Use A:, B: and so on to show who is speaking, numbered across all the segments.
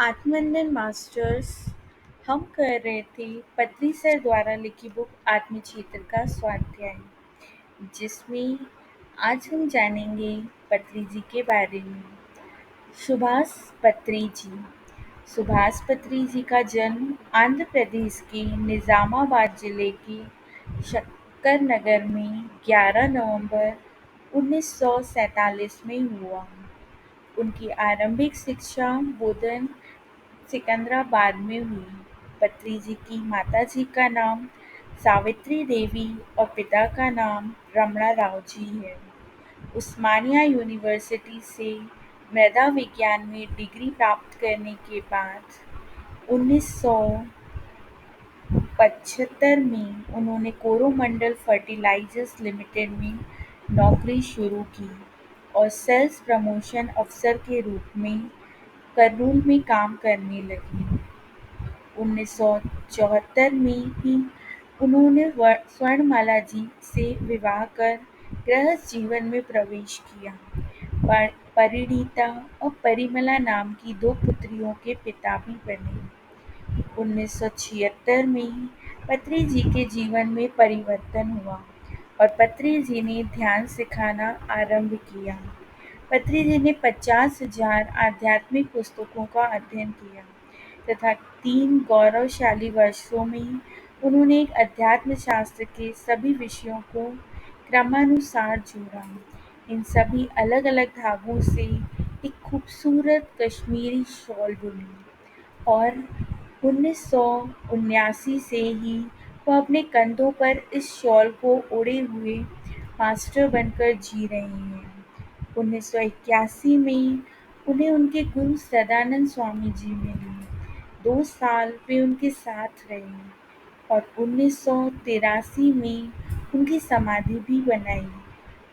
A: आत्मनंदन masters हम कर रहे थे पत्री सर द्वारा लिखी बुक आत्मचित्र का स्वाध्याय, जिसमें आज हम जानेंगे पत्री जी के बारे में। सुभाष पत्री जी। सुभाष पत्री जी का जन्म आंध्र प्रदेश के निजामाबाद जिले के शक्कर नगर में 11 नवंबर 1947 में हुआ। उनकी आरंभिक शिक्षा बोधन सिकंदराबाद में हुई। पत्री जी की माताजी का नाम सावित्री देवी और पिता का नाम रमणा राव जी है। उस्मानिया यूनिवर्सिटी से मृदा विज्ञान में डिग्री प्राप्त करने के बाद 1975 में उन्होंने कोरोमंडल फर्टिलाइजर्स लिमिटेड में नौकरी शुरू की और सेल्स प्रमोशन अफसर के रूप में कर्नूल में काम करने लगी। 1974 में ही उन्होंने स्वर्णमाला जी से विवाह कर गृहस्थ जीवन में प्रवेश किया। परिणीता और परिमला नाम की 2 पुत्रियों के पिता भी बने। 1976 में पत्री जी के जीवन में परिवर्तन हुआ और पत्री जी ने ध्यान सिखाना आरंभ किया। पत्री जी ने 50,000 आध्यात्मिक पुस्तकों का अध्ययन किया तथा 3 गौरवशाली वर्षों में उन्होंने एक अध्यात्म शास्त्र के सभी विषयों को क्रमानुसार जोड़ा। इन सभी अलग-अलग धागों से एक खूबसूरत कश्मीरी शॉल बुनी और 1979 से ही वह अपने कंधों पर इस शॉल को ओढ़े हुए मास्टर बनकर जी रहे हैं। 1981 में उन्हें उनके गुरु सदानंद स्वामी जी मिले। 2 साल वे उनके साथ रहे और 1983 में उनकी समाधि भी बनाई।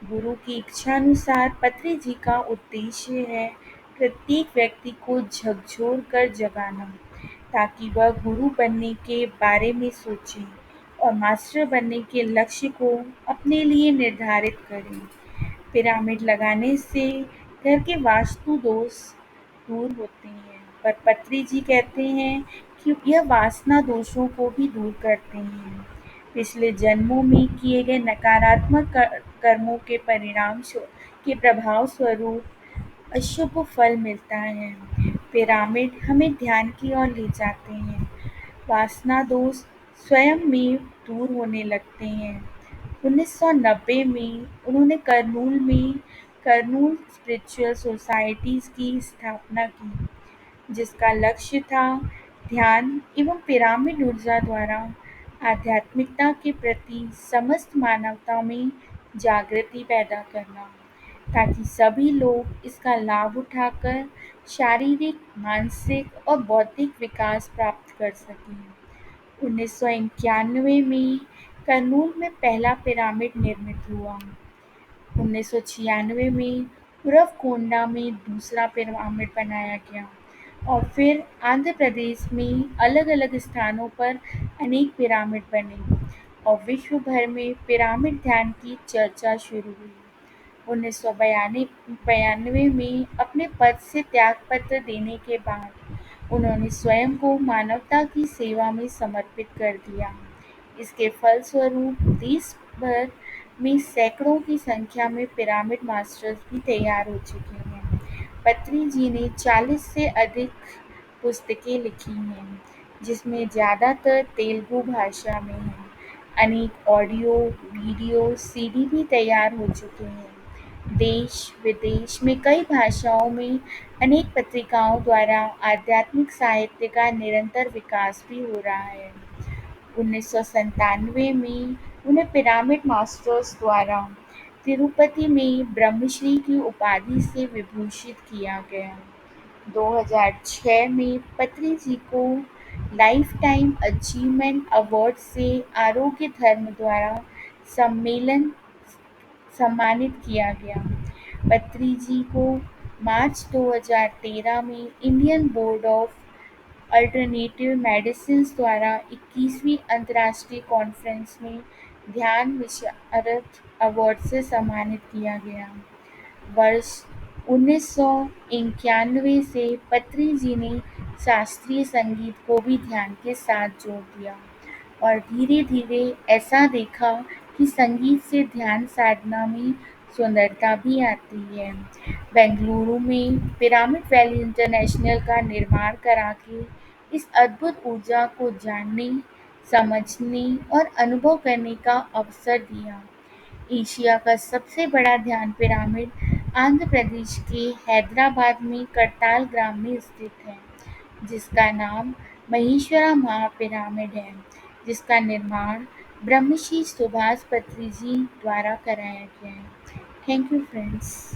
A: गुरु की इच्छानुसार पत्री जी का उद्देश्य है प्रत्येक व्यक्ति को झकझोर कर जगाना, ताकि वह गुरु बनने के बारे में सोचे और मास्टर बनने के लक्ष्य को अपने लिए निर्धारित करें। पिरामिड लगाने से घर के वास्तु दोष दूर होते हैं, पर पत्री जी कहते हैं कि यह वासना दोषों को भी दूर करते हैं। पिछले जन्मों में किए गए नकारात्मक कर्मों के परिणाम के प्रभाव स्वरूप अशुभ फल मिलता है। पिरामिड हमें ध्यान की ओर ले जाते हैं। वासना दोष स्वयं में दूर होने लगते हैं। 1990 में उन्होंने कर्नूल में कर्नूल स्पिरिचुअल सोसाइटीज की स्थापना की, जिसका लक्ष्य था ध्यान एवं पिरामिड ऊर्जा द्वारा आध्यात्मिकता के प्रति समस्त मानवता में जागृति पैदा करना, ताकि सभी लोग इसका लाभ उठाकर शारीरिक, मानसिक और बौद्धिक विकास प्राप्त कर सकें। 1991 में कर्नूल में पहला पिरामिड निर्मित हुआ। 1996 में उरवकोंडा में दूसरा पिरामिड बनाया गया और फिर आंध्र प्रदेश में अलग-अलग स्थानों पर अनेक पिरामिड बने और विश्व भर में पिरामिड ध्यान की चर्चा शुरू हुई। 1992 में अपने पद से त्यागपत्र देने के बाद उन्होंने स्वयं को मानवता की सेवा में समर्पित कर दिया। इसके फलस्वरूप देश भर में सैकड़ों की संख्या में पिरामिड मास्टर्स भी तैयार हो चुके हैं। पत्री जी ने 40 से अधिक पुस्तकें लिखी हैं, जिसमें ज़्यादातर तेलुगु भाषा में हैं। अनेक ऑडियो, वीडियो, सीडी भी तैयार हो चुके हैं। देश विदेश में कई भाषाओं में अनेक पत्रिकाओं द्वारा आध्यात्मिक साहित्य का निरंतर विकास भी हो रहा है। 1997 में उन्हें पिरामिड मास्टर्स द्वारा तिरुपति में ब्रह्मश्री की उपाधि से विभूषित किया गया। 2006 में पत्री जी को लाइफ टाइम अचीवमेंट अवार्ड से आरोग्य धर्म द्वारा सम्मानित किया गया। पत्री जी को मार्च 2013 में Indian board of alternative medicine द्वारा 21वीं अंतर्राष्ट्रीय कॉन्फ्रेंस में ध्यान विशारद अवार्ड से सम्मानित किया गया। वर्ष 1991 से पत्री जी ने शास्त्रीय संगीत को भी ध्यान के साथ जोड़ दिया और धीरे-धीरे ऐसा देखा कि संगीत से ध्यान साधना में सुंदरता भी आती है। बेंगलुरु में पिरामिड वैली इंटरनेशनल का निर्माण करा के इस अद्भुत ऊर्जा को जानने, समझने और अनुभव करने का अवसर दिया। एशिया का सबसे बड़ा ध्यान पिरामिड आंध्र प्रदेश के हैदराबाद में करताल ग्राम में स्थित है, जिसका नाम महेश्वरा महापिरामिड है, जिसका निर्माण ब्रह्मश्री सुभाष पत्री जी द्वारा कराया गया है। Thank you friends.